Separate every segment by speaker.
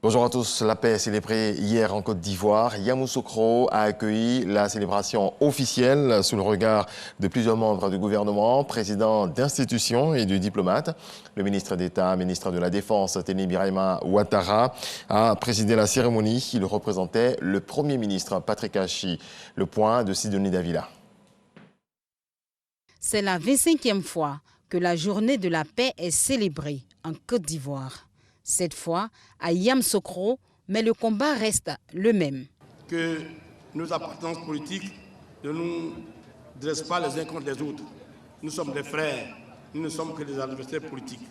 Speaker 1: Bonjour à tous. La paix est célébrée hier en Côte d'Ivoire. Yamoussoukro a accueilli la célébration officielle sous le regard de plusieurs membres du gouvernement, présidents d'institutions et de diplomates. Le ministre d'État, ministre de la Défense, Teni Birahima Ouattara, a présidé la cérémonie. Il représentait le Premier ministre Patrick Achi. Le point de Sidonie Davila.
Speaker 2: C'est la 25e fois que la journée de la paix est célébrée en Côte d'Ivoire. Cette fois à Yamoussoukro, mais le combat reste le même.
Speaker 3: Que nos appartenances politiques ne nous dressent pas les uns contre les autres. Nous sommes des frères, nous ne sommes que des adversaires politiques.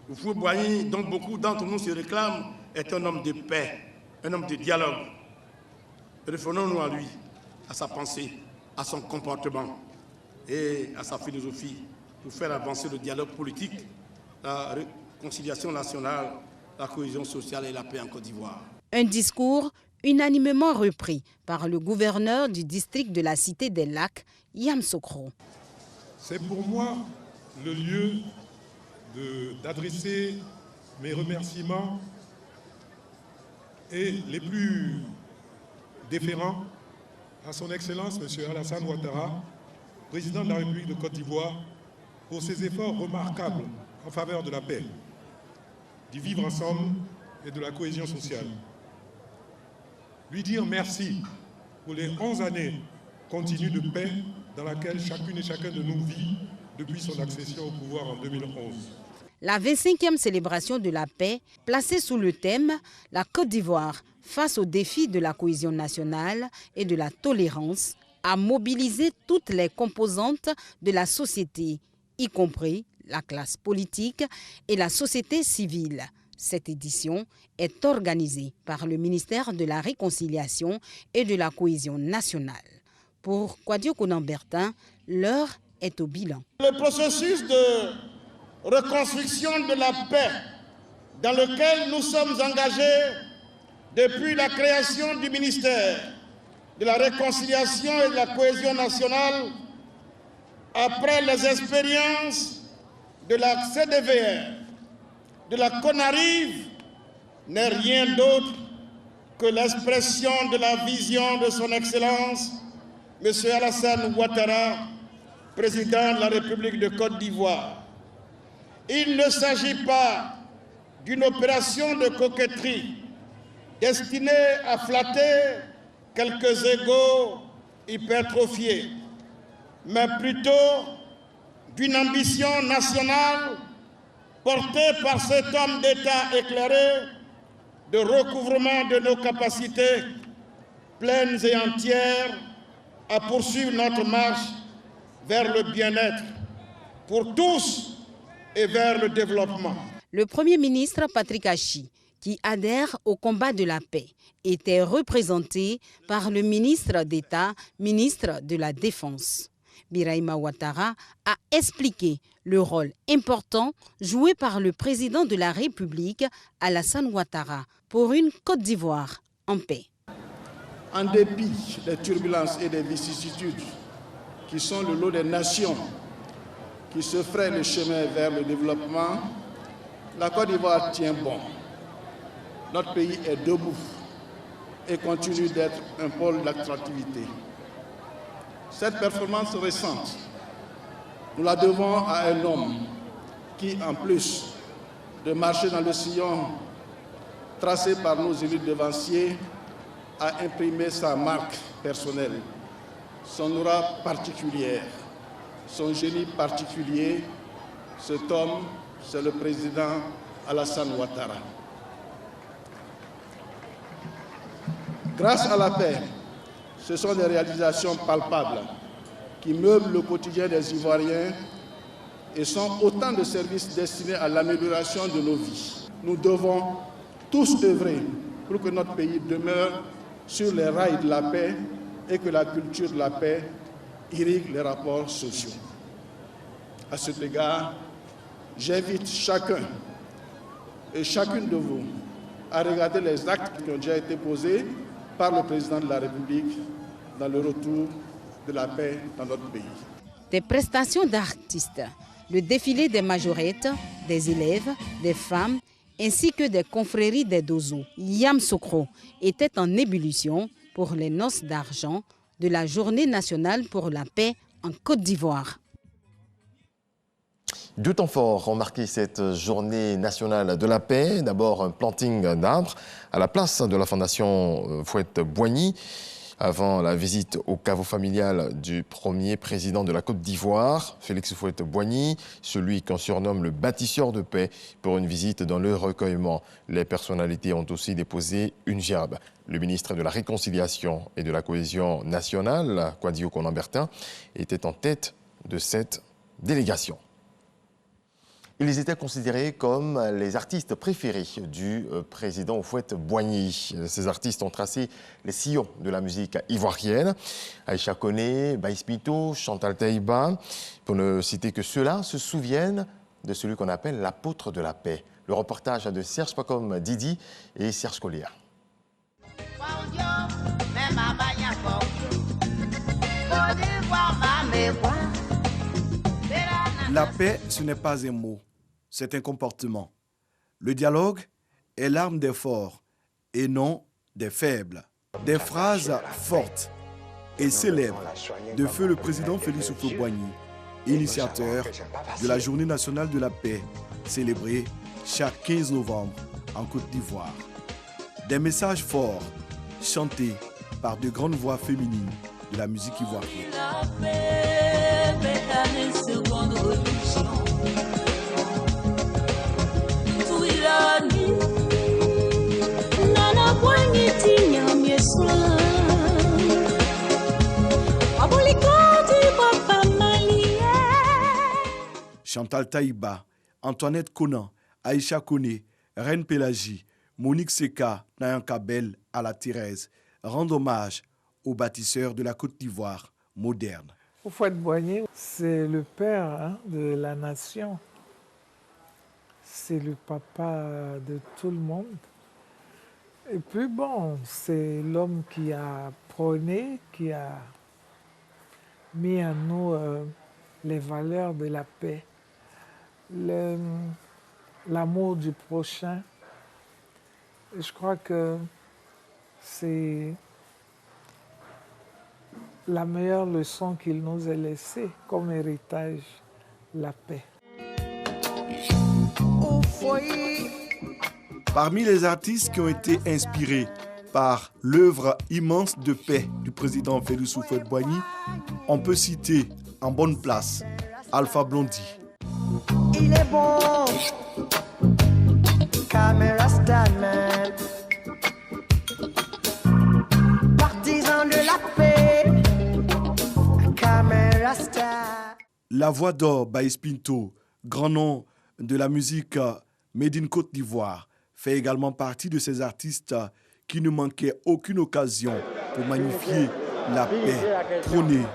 Speaker 3: Oufou Boigny, dont beaucoup d'entre nous se réclament, est un homme de paix, un homme de dialogue. Référons-nous à lui, à sa pensée, à son comportement et à sa philosophie pour faire avancer le dialogue politique, la réconciliation nationale, la cohésion sociale et la paix en Côte d'Ivoire.
Speaker 2: Un discours unanimement repris par le gouverneur du district de la Cité des Lacs, Yamoussoukro.
Speaker 4: C'est pour moi le lieu d'adresser mes remerciements et les plus déférents à son Excellence M. Alassane Ouattara, président de la République de Côte d'Ivoire, pour ses efforts remarquables en faveur de la paix, du vivre ensemble et de la cohésion sociale. Lui dire merci pour les 11 années continues de paix dans laquelle chacune et chacun de nous vit depuis son accession au pouvoir en 2011.
Speaker 2: La 25e célébration de la paix, placée sous le thème « La Côte d'Ivoire face aux défis de la cohésion nationale et de la tolérance », a mobilisé toutes les composantes de la société, y compris la classe politique et la société civile. Cette édition est organisée par le ministère de la Réconciliation et de la Cohésion nationale. Pour Kwadio Konambertin, l'heure est au bilan.
Speaker 3: Le processus de reconstruction de la paix dans lequel nous sommes engagés depuis la création du ministère de la Réconciliation et de la Cohésion nationale, après les expériences de la CDVR, de la CONARIV, n'est rien d'autre que l'expression de la vision de son Excellence, M. Alassane Ouattara, président de la République de Côte d'Ivoire. Il ne s'agit pas d'une opération de coquetterie destinée à flatter quelques égos hypertrophiés, mais plutôt d'une ambition nationale portée par cet homme d'État éclairé de recouvrement de nos capacités pleines et entières à poursuivre notre marche vers le bien-être pour tous et vers le développement.
Speaker 2: Le Premier ministre Patrick Achi, qui adhère au combat de la paix, était représenté par le ministre d'État, ministre de la Défense. Birahima Ouattara a expliqué le rôle important joué par le président de la République, Alassane Ouattara, pour une Côte d'Ivoire en paix.
Speaker 3: En dépit des turbulences et des vicissitudes qui sont le lot des nations qui se frayent le chemin vers le développement, la Côte d'Ivoire tient bon. Notre pays est debout et continue d'être un pôle d'attractivité. Cette performance récente, nous la devons à un homme qui, en plus de marcher dans le sillon tracé par nos élus devanciers, a imprimé sa marque personnelle, son aura particulière, son génie particulier. Cet homme, c'est le président Alassane Ouattara. Grâce à la paix, ce sont des réalisations palpables qui meublent le quotidien des Ivoiriens et sont autant de services destinés à l'amélioration de nos vies. Nous devons tous œuvrer pour que notre pays demeure sur les rails de la paix et que la culture de la paix irrigue les rapports sociaux. À cet égard, j'invite chacun et chacune de vous à regarder les actes qui ont déjà été posés par le président de la République dans le retour de la paix dans notre pays.
Speaker 2: Des prestations d'artistes, le défilé des majorettes, des élèves, des femmes ainsi que des confréries des Dozo. Yamoussoukro était en ébullition pour les noces d'argent de la Journée nationale pour la paix en Côte d'Ivoire.
Speaker 1: Deux temps forts ont marqué cette journée nationale de la paix. D'abord, un planting d'arbres à la place de la Fondation Fouette-Boigny, avant la visite au caveau familial du premier président de la Côte d'Ivoire, Félix Houphouët-Boigny, celui qu'on surnomme le bâtisseur de paix, pour une visite dans le recueillement. Les personnalités ont aussi déposé une gerbe. Le ministre de la Réconciliation et de la Cohésion nationale, Kouadio Konan-Bertin, était en tête de cette délégation. Ils étaient considérés comme les artistes préférés du président Houphouët-Boigny. Ces artistes ont tracé les sillons de la musique ivoirienne. Aïcha Koné, Baïs Pinto, Chantal Taïba, pour ne citer que ceux-là, se souviennent de celui qu'on appelle l'apôtre de la paix. Le reportage de Serge Pacom Didi et Serge Collier.
Speaker 5: La paix, ce n'est pas un mot, c'est un comportement. Le dialogue est l'arme des forts et non des faibles. Des phrases fortes et célèbres de feu le président Félix Houphouët-Boigny, initiateur de la Journée nationale de la paix, célébrée chaque 15 novembre en Côte d'Ivoire. Des messages forts chantés par de grandes voix féminines de la musique ivoirienne. Chantal Taïba, Antoinette Konan, Aïcha Koné, Reine Pélagie, Monique Seka, Nayanka Bell à la Thérèse rendent hommage aux bâtisseurs de la Côte d'Ivoire moderne.
Speaker 6: Houphouët-Boigny, c'est le père de la nation. C'est le papa de tout le monde. Et puis bon, c'est l'homme qui a prôné, qui a mis en nous les valeurs de la paix, l'amour du prochain. Et je crois que c'est la meilleure leçon qu'il nous ait laissée comme héritage, la paix.
Speaker 5: Parmi les artistes qui ont été inspirés par l'œuvre immense de paix du président Félix Houphouët-Boigny, on peut citer en bonne place Alpha Blondy.
Speaker 7: Il est bon, Camera Stanman, partisan de la paix, Camera Star.
Speaker 5: La voix d'or Baïs Pinto, grand nom de la musique Made in Côte d'Ivoire, fait également partie de ces artistes qui ne manquaient aucune occasion pour magnifier la paix prônée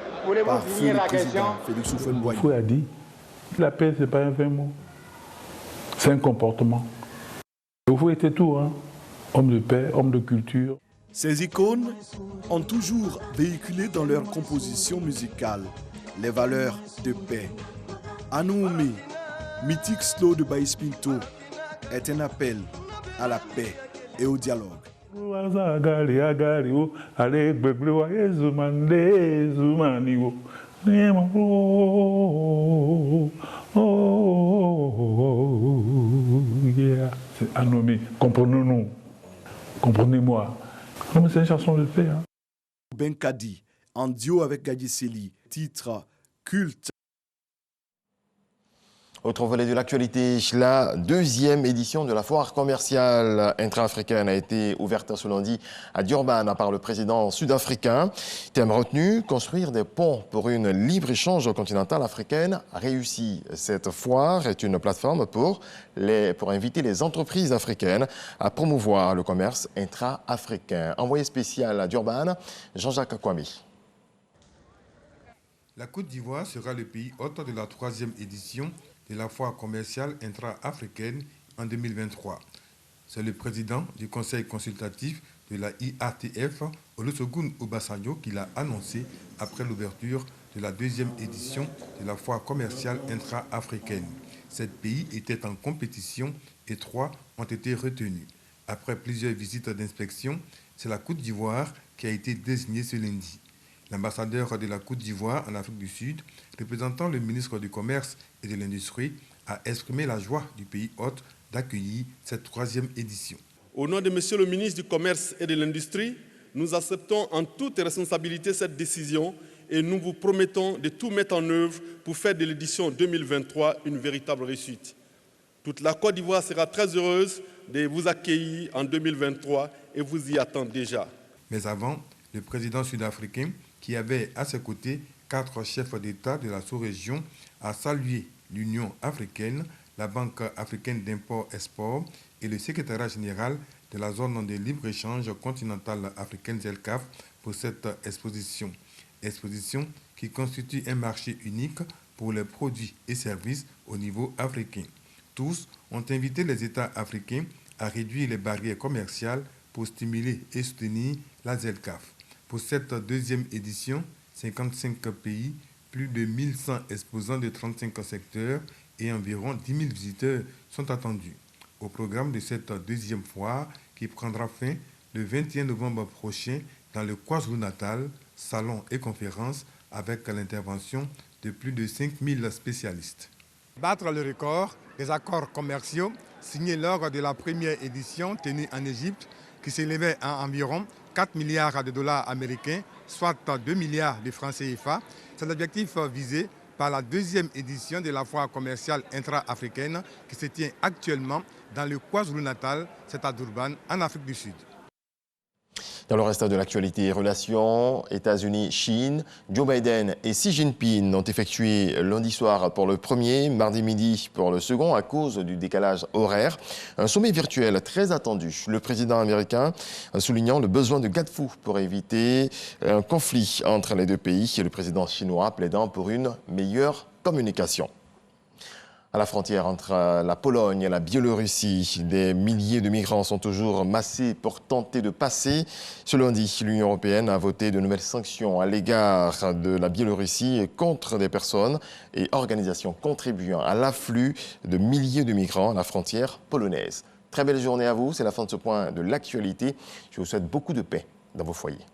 Speaker 5: par feu le président Félix Houphouët-Boigny.
Speaker 8: Fouet a dit, la paix, ce n'est pas un vain mot, c'est un comportement. Houphouët était tout, hein? Homme de paix, homme de culture.
Speaker 5: Ces icônes ont toujours véhiculé dans leur composition musicale les valeurs de paix. Anououmé, mythique slow de Baïs Pinto, est un appel à la paix et au dialogue.
Speaker 8: C'est Anomi, comprenons-nous, comprenez-moi. C'est une chanson de paix. Hein.
Speaker 5: Ben Kadi, en duo avec Gadji Seli, titre culte.
Speaker 1: Autre volet de l'actualité, la deuxième édition de la foire commerciale intra-africaine a été ouverte ce lundi à Durban par le président sud-africain. Thème retenu, construire des ponts pour une libre-échange continentale africaine réussie. Cette foire est une plateforme pour inviter les entreprises africaines à promouvoir le commerce intra-africain. Envoyé spécial à Durban, Jean-Jacques Kwame.
Speaker 4: La Côte d'Ivoire sera le pays hôte de la 3e édition de la foire commerciale intra-africaine en 2023. C'est le président du conseil consultatif de la IATF, Olusegun Obasanjo, qui l'a annoncé après l'ouverture de la 2e édition de la foire commerciale intra-africaine.
Speaker 9: 7 pays étaient en compétition et 3 ont été retenus. Après plusieurs visites d'inspection, c'est la Côte d'Ivoire qui a été désignée ce lundi. L'ambassadeur de la Côte d'Ivoire en Afrique du Sud, représentant le ministre du Commerce et de l'Industrie, a exprimé la joie du pays hôte d'accueillir cette 3e édition.
Speaker 10: Au nom de Monsieur le ministre du Commerce et de l'Industrie, nous acceptons en toute responsabilité cette décision et nous vous promettons de tout mettre en œuvre pour faire de l'édition 2023 une véritable réussite. Toute la Côte d'Ivoire sera très heureuse de vous accueillir en 2023 et vous y attend déjà.
Speaker 9: Mais avant, le président sud-africain, qui avait à ses côtés 4 chefs d'État de la sous-région, a salué l'Union africaine, la Banque africaine d'import-export et le secrétariat général de la zone de libre-échange continentale africaine ZLECAf pour cette exposition. Exposition qui constitue un marché unique pour les produits et services au niveau africain. Tous ont invité les États africains à réduire les barrières commerciales pour stimuler et soutenir la ZLECAf. Pour cette 2e édition, 55 pays, plus de 1100 exposants de 35 secteurs et environ 10 000 visiteurs sont attendus. Au programme de cette 2e foire qui prendra fin le 21 novembre prochain dans le KwaZulu-Natal, salons et conférences avec l'intervention de plus de 5000 spécialistes.
Speaker 11: Battre le record des accords commerciaux signés lors de la première édition tenue en Égypte qui s'élevait à environ 4 milliards de dollars américains, soit 2 milliards de francs CFA. C'est l'objectif visé par la 2e édition de la foire commerciale intra-africaine qui se tient actuellement dans le KwaZulu-Natal, c'est à Durban, en Afrique du Sud.
Speaker 1: Dans le reste de l'actualité, relations États-Unis-Chine, Joe Biden et Xi Jinping ont effectué lundi soir pour le premier, mardi midi pour le second à cause du décalage horaire. Un sommet virtuel très attendu. Le président américain soulignant le besoin de garde-fous pour éviter un conflit entre les deux pays et le président chinois plaidant pour une meilleure communication. À la frontière entre la Pologne et la Biélorussie, des milliers de migrants sont toujours massés pour tenter de passer. Ce lundi, l'Union européenne a voté de nouvelles sanctions à l'égard de la Biélorussie contre des personnes et organisations contribuant à l'afflux de milliers de migrants à la frontière polonaise. Très belle journée à vous, c'est la fin de ce point de l'actualité. Je vous souhaite beaucoup de paix dans vos foyers.